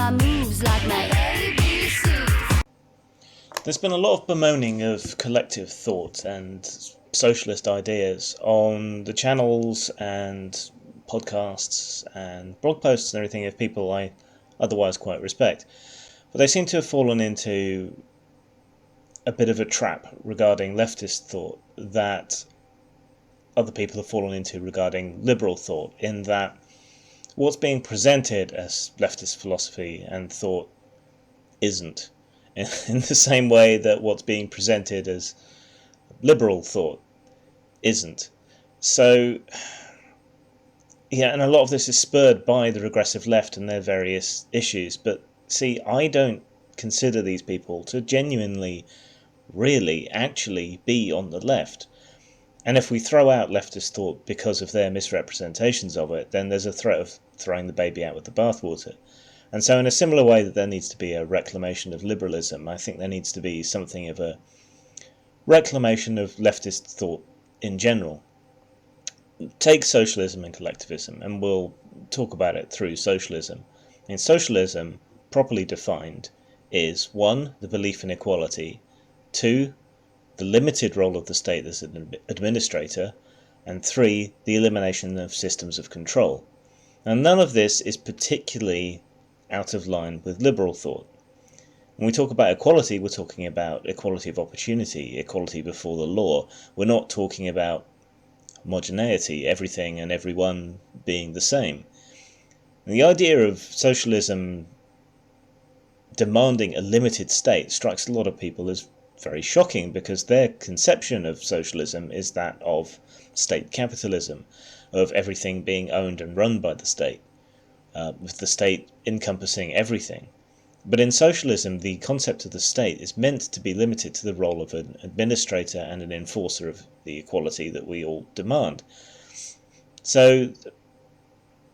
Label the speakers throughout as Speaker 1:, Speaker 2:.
Speaker 1: my moves like my ABC.
Speaker 2: There's been a lot of bemoaning of collective thought and socialist ideas on the channels and podcasts and blog posts and everything of people I otherwise quite respect. But they seem to have fallen into a bit of a trap regarding leftist thought that other people have fallen into regarding liberal thought, in that what's being presented as leftist philosophy and thought isn't, in the same way that what's being presented as liberal thought isn't. So, yeah, and a lot of this is spurred by the regressive left and their various issues. But see, I don't consider these people to genuinely, really, actually be on the left. And if we throw out leftist thought because of their misrepresentations of it, then there's a threat of throwing the baby out with the bathwater. And so in a similar way that there needs to be a reclamation of liberalism, I think there needs to be something of a reclamation of leftist thought in general. Take socialism and collectivism, and we'll talk about it through socialism. And socialism, properly defined, is 1. The belief in equality, 2. the limited role of the state as an administrator, and 3. the elimination of systems of control. And none of this is particularly out of line with liberal thought. When we talk about equality, we're talking about equality of opportunity, equality before the law. We're not talking about homogeneity, everything and everyone being the same. And the idea of socialism demanding a limited state strikes a lot of people as very shocking, because their conception of socialism is that of state capitalism, of everything being owned and run by the state, with the state encompassing everything. But in socialism, the concept of the state is meant to be limited to the role of an administrator and an enforcer of the equality that we all demand. So,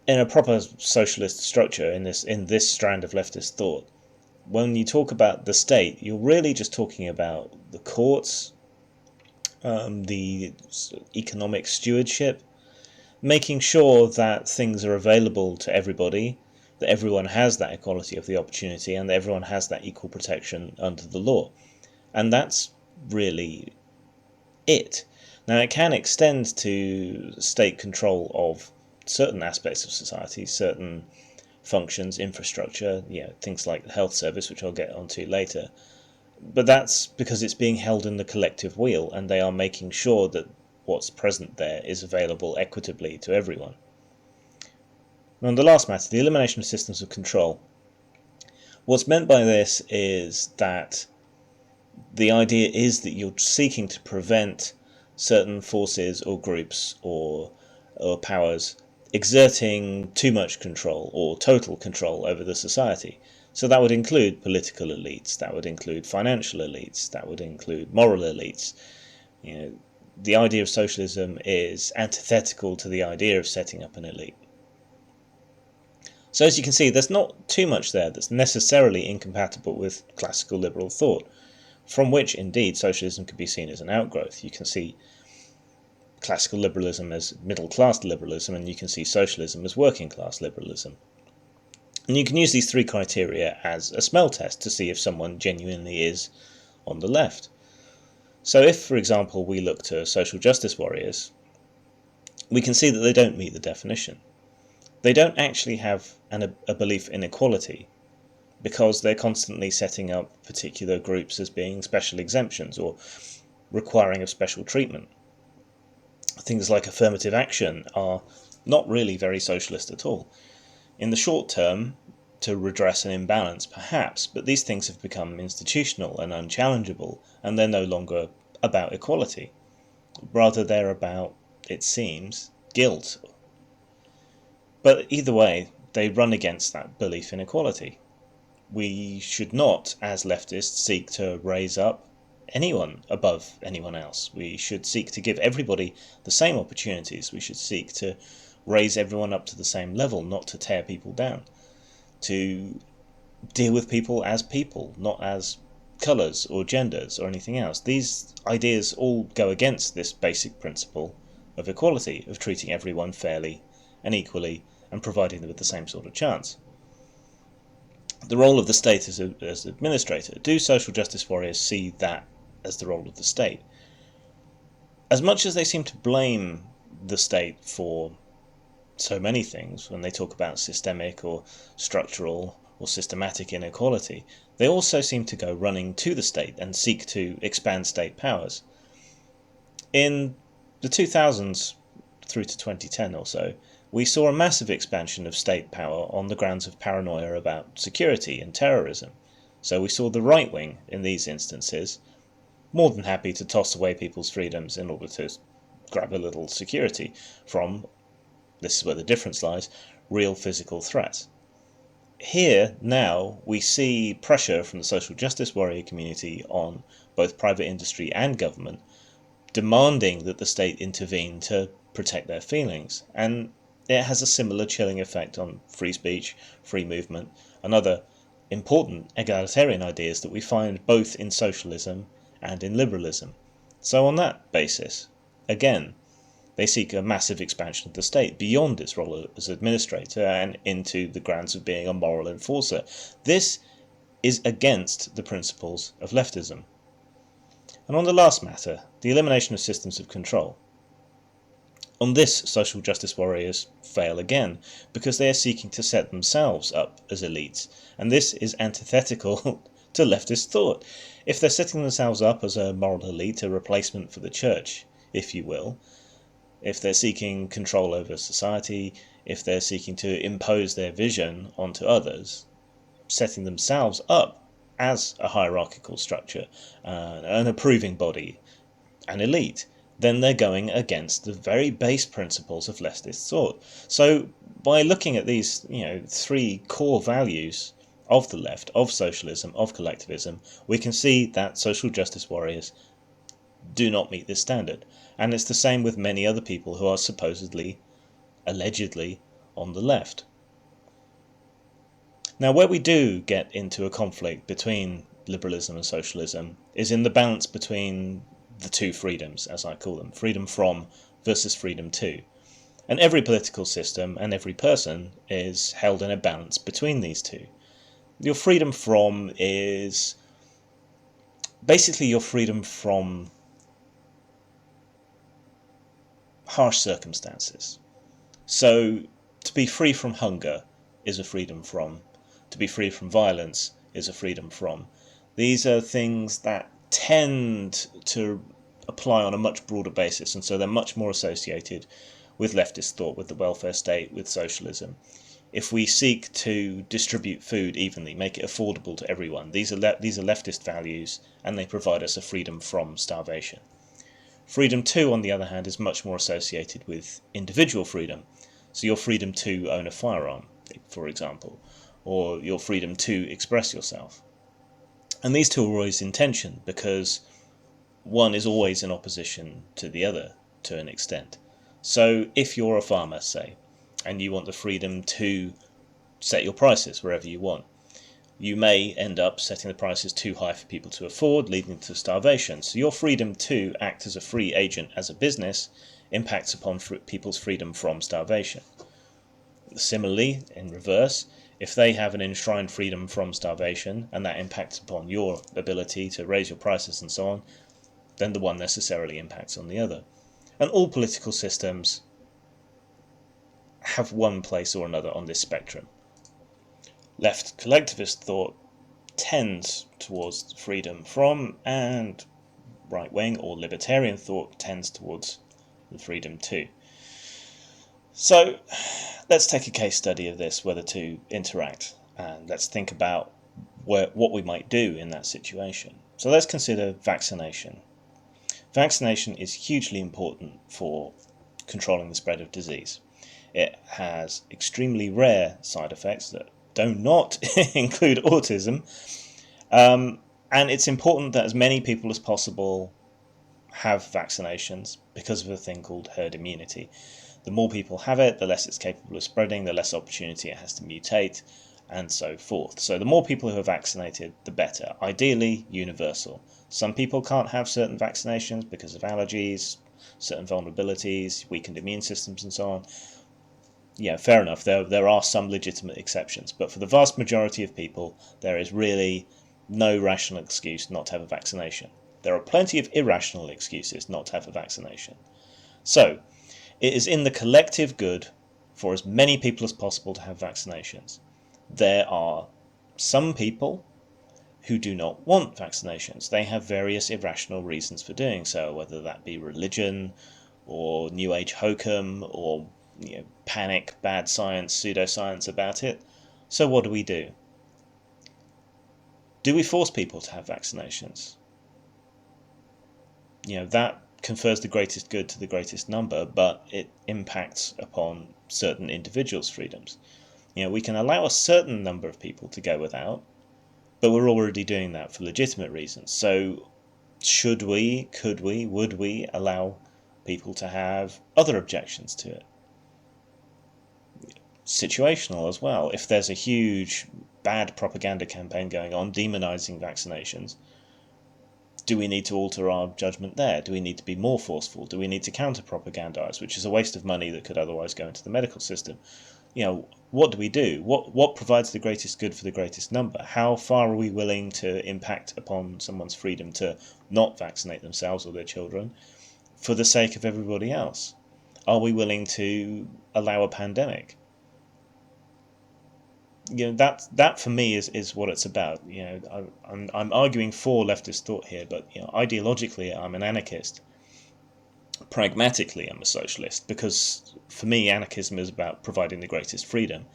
Speaker 2: in a proper socialist structure, in this strand of leftist thought, when you talk about the state, you're really just talking about the courts, the economic stewardship, making sure that things are available to everybody, that everyone has that equality of the opportunity, and that everyone has that equal protection under the law. And that's really it. Now, it can extend to state control of certain aspects of society, certain functions, infrastructure, things like the health service, which I'll get onto later. But that's because it's being held in the collective weal, and they are making sure that what's present there is available equitably to everyone. And on the last matter, the elimination of systems of control. What's meant by this is that the idea is that you're seeking to prevent certain forces or groups or powers exerting too much control or total control over the society. So that would include political elites, that would include financial elites, that would include moral elites. The idea of socialism is antithetical to the idea of setting up an elite. So as you can see, there's not too much there that's necessarily incompatible with classical liberal thought, from which indeed socialism could be seen as an outgrowth. You can see classical liberalism as middle-class liberalism, and you can see socialism as working-class liberalism. And you can use these three criteria as a smell test to see if someone genuinely is on the left. So if, for example, we look to social justice warriors, we can see that they don't meet the definition. They don't actually have a belief in equality, because they're constantly setting up particular groups as being special exemptions or requiring of special treatment. Things like affirmative action are not really very socialist at all. In the short term, to redress an imbalance, perhaps, but these things have become institutional and unchallengeable, and they're no longer about equality. Rather, they're about, it seems, guilt. But either way, they run against that belief in equality. We should not, as leftists, seek to raise up anyone above anyone else. We should seek to give everybody the same opportunities. We should seek to raise everyone up to the same level, not to tear people down. To deal with people, not as colours or genders or anything else. These ideas all go against this basic principle of equality, of treating everyone fairly and equally and providing them with the same sort of chance. the role of the state as administrator. Do social justice warriors see that as the role of the state? As much as they seem to blame the state for so many things when they talk about systemic or structural or systematic inequality, they also seem to go running to the state and seek to expand state powers. In the 2000s through to 2010 or so, we saw a massive expansion of state power on the grounds of paranoia about security and terrorism. So we saw the right wing in these instances more than happy to toss away people's freedoms in order to grab a little security from, this is where the difference lies, real physical threats. Here, now, we see pressure from the social justice warrior community on both private industry and government, demanding that the state intervene to protect their feelings. And it has a similar chilling effect on free speech, free movement, and other important egalitarian ideas that we find both in socialism and in liberalism. So on that basis, again, they seek a massive expansion of the state beyond its role as administrator and into the grounds of being a moral enforcer. This is against the principles of leftism. And on the last matter, the elimination of systems of control. On this, social justice warriors fail again, because they are seeking to set themselves up as elites, and this is antithetical to leftist thought. If they're setting themselves up as a moral elite, a replacement for the church, if you will, if they're seeking control over society, if they're seeking to impose their vision onto others, setting themselves up as a hierarchical structure, an approving body, an elite, then they're going against the very base principles of leftist thought. So by looking at these, three core values of the left, of socialism, of collectivism, we can see that social justice warriors do not meet this standard. And it's the same with many other people who are supposedly, allegedly, on the left. Now, where we do get into a conflict between liberalism and socialism is in the balance between the two freedoms, as I call them, freedom from versus freedom to. And every political system and every person is held in a balance between these two. Your freedom from is basically your freedom from harsh circumstances. So to be free from hunger is a freedom from. To be free from violence is a freedom from. These are things that tend to apply on a much broader basis, and so they're much more associated with leftist thought, with the welfare state, with socialism. If we seek to distribute food evenly, make it affordable to everyone, these are leftist values, and they provide us a freedom from starvation. Freedom to, on the other hand, is much more associated with individual freedom. So your freedom to own a firearm, for example, or your freedom to express yourself. And these two are always in tension, because one is always in opposition to the other to an extent. So if you're a farmer, say, and you want the freedom to set your prices wherever you want, you may end up setting the prices too high for people to afford, leading to starvation. So your freedom to act as a free agent as a business impacts upon people's freedom from starvation. Similarly, in reverse, if they have an enshrined freedom from starvation and that impacts upon your ability to raise your prices and so on, then the one necessarily impacts on the other. And all political systems have one place or another on this spectrum. Left collectivist thought tends towards freedom from, and right wing or libertarian thought tends towards the freedom to. So let's take a case study of this, whether to interact, and let's think about what we might do in that situation. So let's consider vaccination. Vaccination is hugely important for controlling the spread of disease. It has extremely rare side effects that do not include autism, and it's important that as many people as possible have vaccinations because of a thing called herd immunity. The more people have it, the less it's capable of spreading, the less opportunity it has to mutate, and so forth. So the more people who are vaccinated, the better. Ideally, universal. Some people can't have certain vaccinations because of allergies, certain vulnerabilities, weakened immune systems, and so on. Yeah, fair enough. There are some legitimate exceptions, but for the vast majority of people, there is really no rational excuse not to have a vaccination. There are plenty of irrational excuses not to have a vaccination. So, it is in the collective good for as many people as possible to have vaccinations. There are some people who do not want vaccinations. They have various irrational reasons for doing so, whether that be religion or New Age hokum or panic, bad science, pseudoscience about it. So what do we do? Do we force people to have vaccinations? That confers the greatest good to the greatest number, but it impacts upon certain individuals' freedoms. We can allow a certain number of people to go without, but we're already doing that for legitimate reasons. So should we, could we, would we allow people to have other objections to it? Situational as well. If there's a huge bad propaganda campaign going on demonizing vaccinations, do we need to alter our judgment there? Do we need to be more forceful? Do we need to counter-propagandize, which is a waste of money that could otherwise go into the medical system? What do we do? What provides the greatest good for the greatest number? How far are we willing to impact upon someone's freedom to not vaccinate themselves or their children for the sake of everybody else? Are we willing to allow a pandemic? That for me is what it's about. I'm arguing for leftist thought here, but ideologically I'm an anarchist. Pragmatically I'm a socialist, because for me anarchism is about providing the greatest freedom,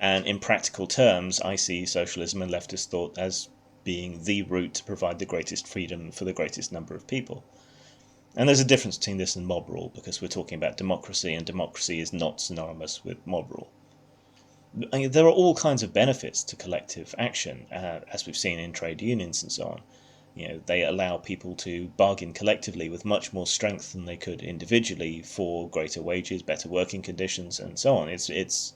Speaker 2: and in practical terms I see socialism and leftist thought as being the route to provide the greatest freedom for the greatest number of people. And there's a difference between this and mob rule, because we're talking about democracy, and democracy is not synonymous with mob rule. There are all kinds of benefits to collective action, as we've seen in trade unions and so on. They allow people to bargain collectively with much more strength than they could individually for greater wages, better working conditions, and so on. It's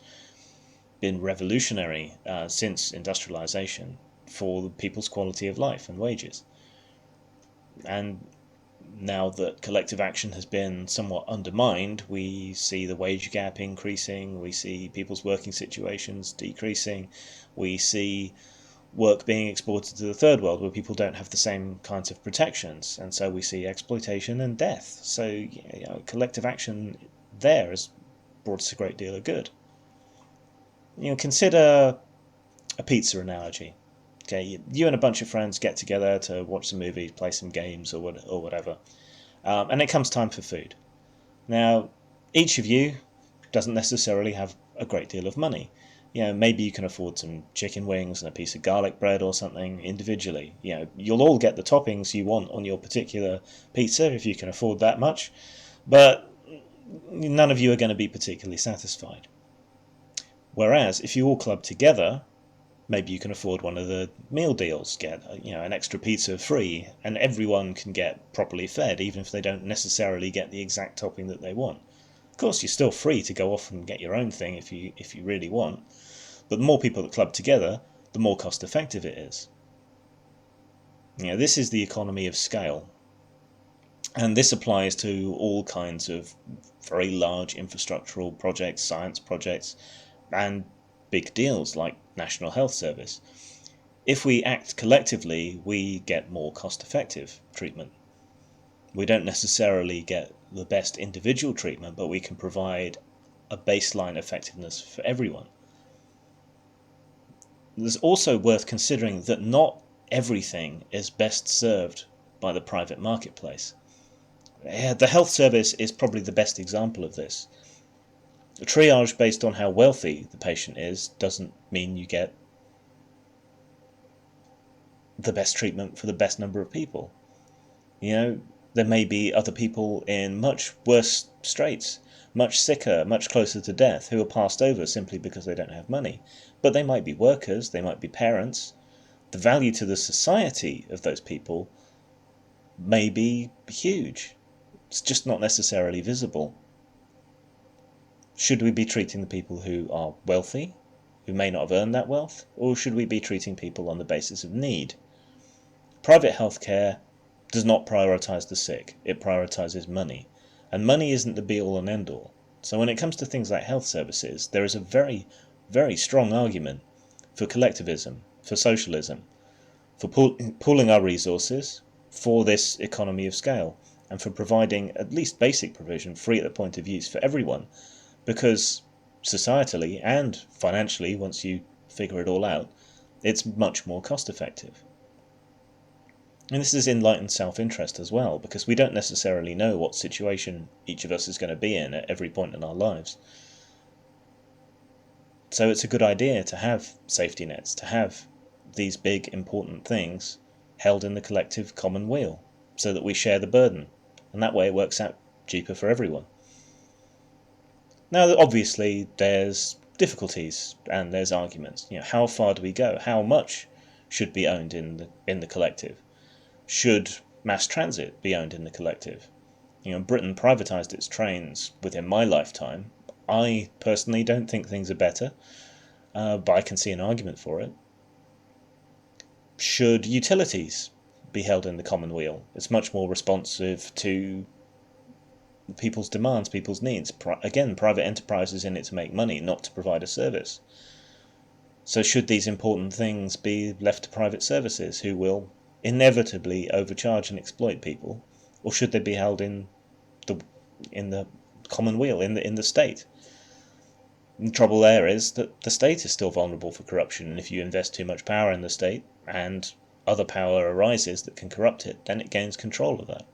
Speaker 2: been revolutionary since industrialization for people's quality of life and wages. And now that collective action has been somewhat undermined, we see the wage gap increasing, we see people's working situations decreasing, we see work being exported to the third world where people don't have the same kinds of protections, and so we see exploitation and death. So collective action there has brought us a great deal of good. Consider a pizza analogy. Okay, you and a bunch of friends get together to watch some movies, play some games, or whatever, and it comes time for food. Now, each of you doesn't necessarily have a great deal of money. Maybe you can afford some chicken wings and a piece of garlic bread or something individually. You'll all get the toppings you want on your particular pizza if you can afford that much, but none of you are going to be particularly satisfied. Whereas, if you all club together, maybe you can afford one of the meal deals, get an extra pizza free, and everyone can get properly fed, even if they don't necessarily get the exact topping that they want. Of course, you're still free to go off and get your own thing if you really want, but the more people that club together, the more cost effective it is. This is the economy of scale, and this applies to all kinds of very large infrastructural projects, science projects, and big deals like National Health Service. If we act collectively, we get more cost-effective treatment. We don't necessarily get the best individual treatment, but we can provide a baseline effectiveness for everyone. It's also worth considering that not everything is best served by the private marketplace. The health service is probably the best example of this. A triage based on how wealthy the patient is doesn't mean you get the best treatment for the best number of people. There may be other people in much worse straits, much sicker, much closer to death, who are passed over simply because they don't have money. But they might be workers, they might be parents. The value to the society of those people may be huge. It's just not necessarily visible. Should we be treating the people who are wealthy, who may not have earned that wealth, or should we be treating people on the basis of need? Private healthcare does not prioritise the sick, it prioritises money, and money isn't the be-all and end-all. So when it comes to things like health services, there is a very, very strong argument for collectivism, for socialism, for pooling our resources, for this economy of scale, and for providing at least basic provision free at the point of use for everyone, because societally and financially, once you figure it all out, it's much more cost effective. And this is enlightened self-interest as well, because we don't necessarily know what situation each of us is going to be in at every point in our lives. So it's a good idea to have safety nets, to have these big important things held in the collective common weal, so that we share the burden, and that way it works out cheaper for everyone. Now, obviously, there's difficulties and there's arguments. How far do we go? How much should be owned in the collective? Should mass transit be owned in the collective? Britain privatised its trains within my lifetime. I personally don't think things are better, but I can see an argument for it. Should utilities be held in the common weal? It's much more responsive to people's demands, people's needs. Again, private enterprise is in it to make money, not to provide a service. So should these important things be left to private services who will inevitably overcharge and exploit people, or should they be held in the common weal, in the state? The trouble there is that the state is still vulnerable for corruption, and if you invest too much power in the state and other power arises that can corrupt it, then it gains control of that.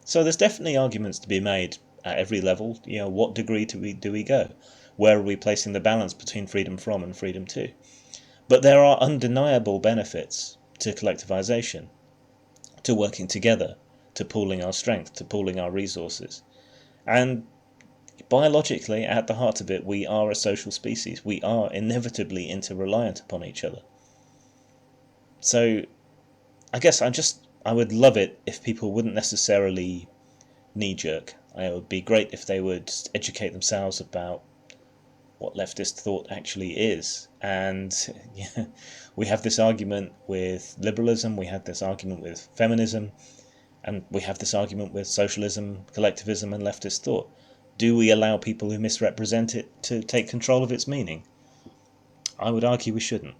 Speaker 2: So there's definitely arguments to be made at every level. What degree do we go? Where are we placing the balance between freedom from and freedom to? But there are undeniable benefits to collectivization, to working together, to pooling our strength, to pooling our resources. And biologically, at the heart of it, we are a social species. We are inevitably interreliant upon each other. So I guess I would love it if people wouldn't necessarily knee-jerk. It would be great if they would educate themselves about what leftist thought actually is. And we have this argument with liberalism, we have this argument with feminism, and we have this argument with socialism, collectivism, and leftist thought. Do we allow people who misrepresent it to take control of its meaning? I would argue we shouldn't.